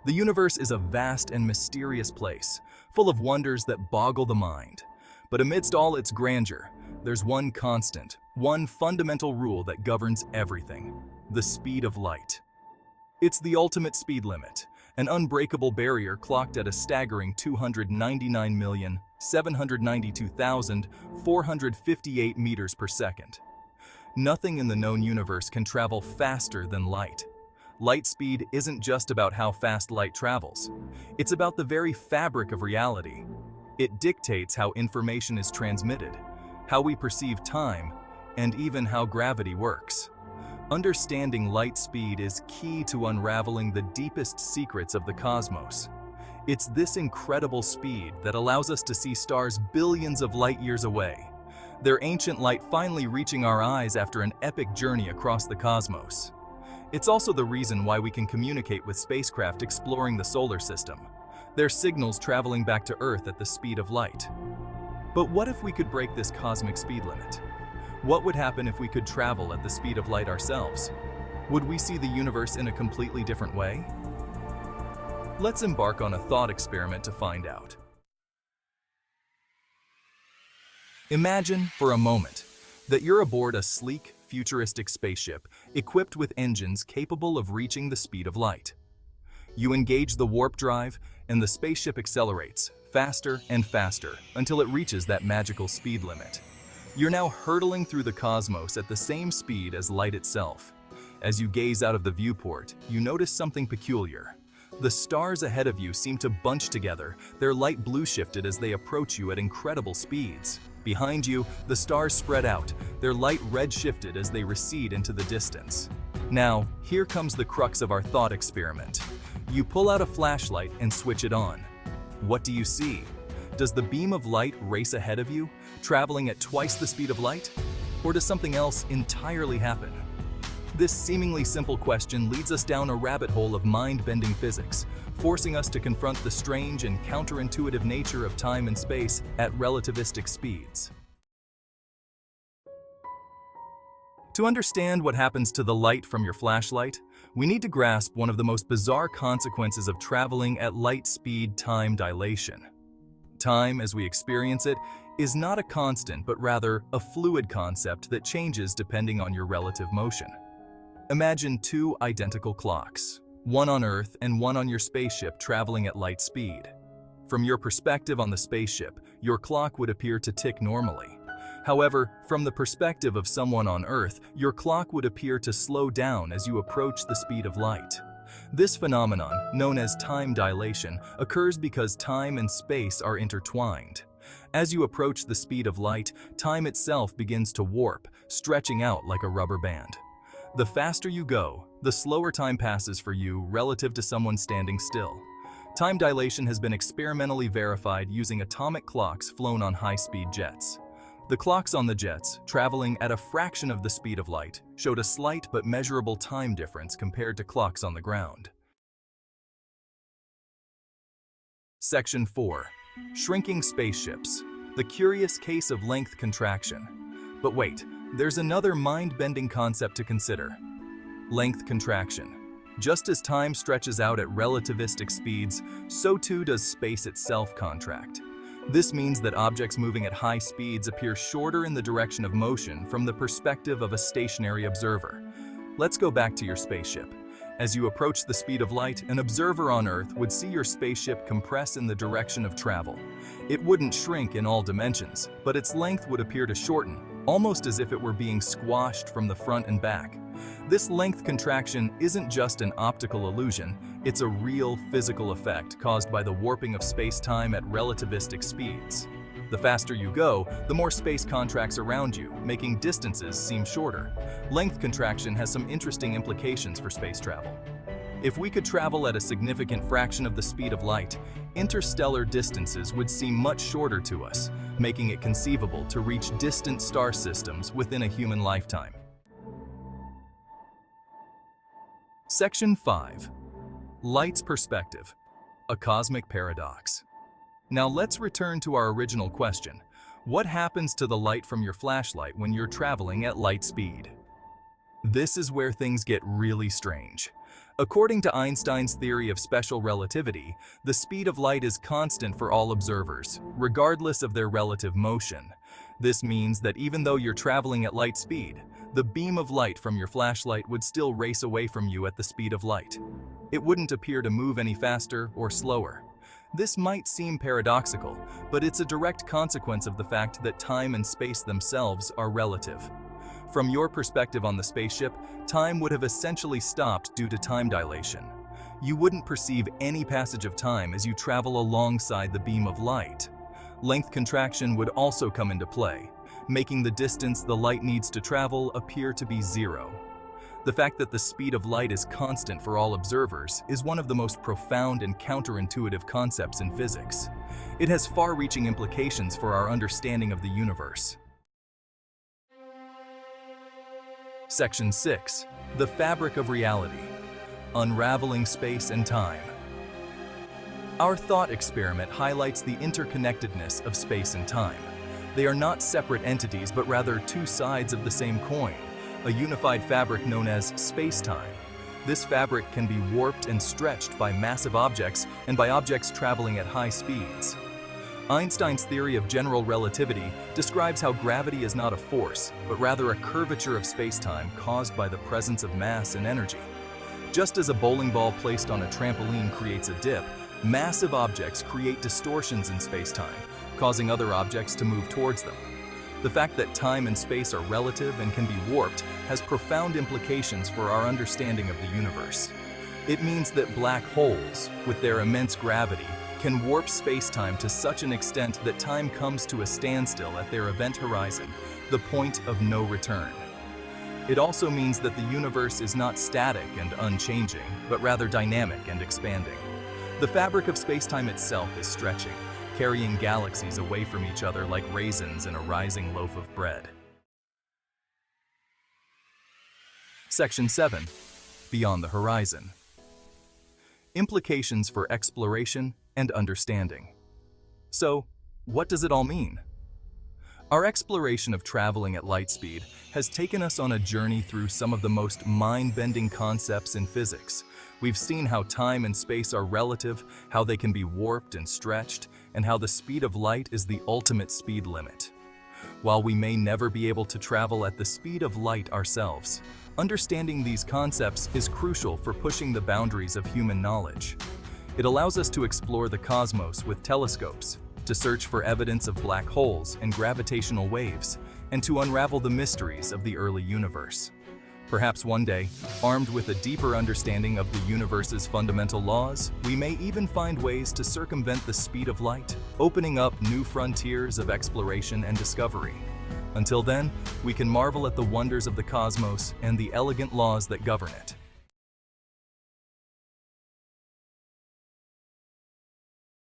The universe is a vast and mysterious place, full of wonders that boggle the mind. But amidst all its grandeur, there's one constant, one fundamental rule that governs everything: the speed of light. It's the ultimate speed limit, an unbreakable barrier clocked at a staggering 299,792,458 meters per second. Nothing in the known universe can travel faster than light. Light speed isn't just about how fast light travels. It's about the very fabric of reality. It dictates how information is transmitted, how we perceive time, and even how gravity works. Understanding light speed is key to unraveling the deepest secrets of the cosmos. It's this incredible speed that allows us to see stars billions of light years away, their ancient light finally reaching our eyes after an epic journey across the cosmos. It's also the reason why we can communicate with spacecraft exploring the solar system, their signals traveling back to Earth at the speed of light. But what if we could break this cosmic speed limit? What would happen if we could travel at the speed of light ourselves? Would we see the universe in a completely different way? Let's embark on a thought experiment to find out. Imagine, for a moment, that you're aboard a sleek, futuristic spaceship equipped with engines capable of reaching the speed of light. You engage the warp drive, and the spaceship accelerates faster and faster until it reaches that magical speed limit. You're now hurtling through the cosmos at the same speed as light itself. As you gaze out of the viewport, you notice something peculiar. The stars ahead of you seem to bunch together, their light blue shifted as they approach you at incredible speeds. Behind you, the stars spread out, their light red shifted as they recede into the distance. Now, here comes the crux of our thought experiment. You pull out a flashlight and switch it on. What do you see? Does the beam of light race ahead of you, traveling at twice the speed of light? Or does something else entirely happen? This seemingly simple question leads us down a rabbit hole of mind-bending physics, forcing us to confront the strange and counterintuitive nature of time and space at relativistic speeds. To understand what happens to the light from your flashlight, we need to grasp one of the most bizarre consequences of traveling at light speed: time dilation. Time, as we experience it, is not a constant but rather a fluid concept that changes depending on your relative motion. Imagine two identical clocks, one on Earth and one on your spaceship traveling at light speed. From your perspective on the spaceship, your clock would appear to tick normally. However, from the perspective of someone on Earth, your clock would appear to slow down as you approach the speed of light. This phenomenon, known as time dilation, occurs because time and space are intertwined. As you approach the speed of light, time itself begins to warp, stretching out like a rubber band. The faster you go, the slower time passes for you relative to someone standing still. Time dilation has been experimentally verified using atomic clocks flown on high-speed jets. The clocks on the jets, traveling at a fraction of the speed of light, showed a slight but measurable time difference compared to clocks on the ground. Section 4. Shrinking spaceships. The curious case of length contraction. But wait, there's another mind-bending concept to consider: length contraction. Just as time stretches out at relativistic speeds, so too does space itself contract. This means that objects moving at high speeds appear shorter in the direction of motion from the perspective of a stationary observer. Let's go back to your spaceship. As you approach the speed of light, an observer on Earth would see your spaceship compress in the direction of travel. It wouldn't shrink in all dimensions, but its length would appear to shorten, almost as if it were being squashed from the front and back. This length contraction isn't just an optical illusion, it's a real physical effect caused by the warping of space-time at relativistic speeds. The faster you go, the more space contracts around you, making distances seem shorter. Length contraction has some interesting implications for space travel. If we could travel at a significant fraction of the speed of light, interstellar distances would seem much shorter to us, making it conceivable to reach distant star systems within a human lifetime. Section 5. Light's perspective. A cosmic paradox. Now let's return to our original question. What happens to the light from your flashlight when you're traveling at light speed? This is where things get really strange. According to Einstein's theory of special relativity, the speed of light is constant for all observers, regardless of their relative motion. This means that even though you're traveling at light speed, the beam of light from your flashlight would still race away from you at the speed of light. It wouldn't appear to move any faster or slower. This might seem paradoxical, but it's a direct consequence of the fact that time and space themselves are relative. From your perspective on the spaceship, time would have essentially stopped due to time dilation. You wouldn't perceive any passage of time as you travel alongside the beam of light. Length contraction would also come into play, making the distance the light needs to travel appear to be zero. The fact that the speed of light is constant for all observers is one of the most profound and counterintuitive concepts in physics. It has far-reaching implications for our understanding of the universe. Section 6. The Fabric of Reality. Unraveling Space and Time. Our thought experiment highlights the interconnectedness of space and time. They are not separate entities, but rather two sides of the same coin, a unified fabric known as space-time. This fabric can be warped and stretched by massive objects and by objects traveling at high speeds. Einstein's theory of general relativity describes how gravity is not a force, but rather a curvature of space-time caused by the presence of mass and energy. Just as a bowling ball placed on a trampoline creates a dip, massive objects create distortions in space-time, causing other objects to move towards them. The fact that time and space are relative and can be warped has profound implications for our understanding of the universe. It means that black holes, with their immense gravity, can warp space-time to such an extent that time comes to a standstill at their event horizon, the point of no return. It also means that the universe is not static and unchanging, but rather dynamic and expanding. The fabric of space-time itself is stretching, carrying galaxies away from each other like raisins in a rising loaf of bread. Section 7. Beyond the Horizon. Implications for exploration and understanding. So, what does it all mean? Our exploration of traveling at light speed has taken us on a journey through some of the most mind-bending concepts in physics. We've seen how time and space are relative, how they can be warped and stretched, and how the speed of light is the ultimate speed limit. While we may never be able to travel at the speed of light ourselves, understanding these concepts is crucial for pushing the boundaries of human knowledge. It allows us to explore the cosmos with telescopes, to search for evidence of black holes and gravitational waves, and to unravel the mysteries of the early universe. Perhaps one day, armed with a deeper understanding of the universe's fundamental laws, we may even find ways to circumvent the speed of light, opening up new frontiers of exploration and discovery. Until then, we can marvel at the wonders of the cosmos and the elegant laws that govern it.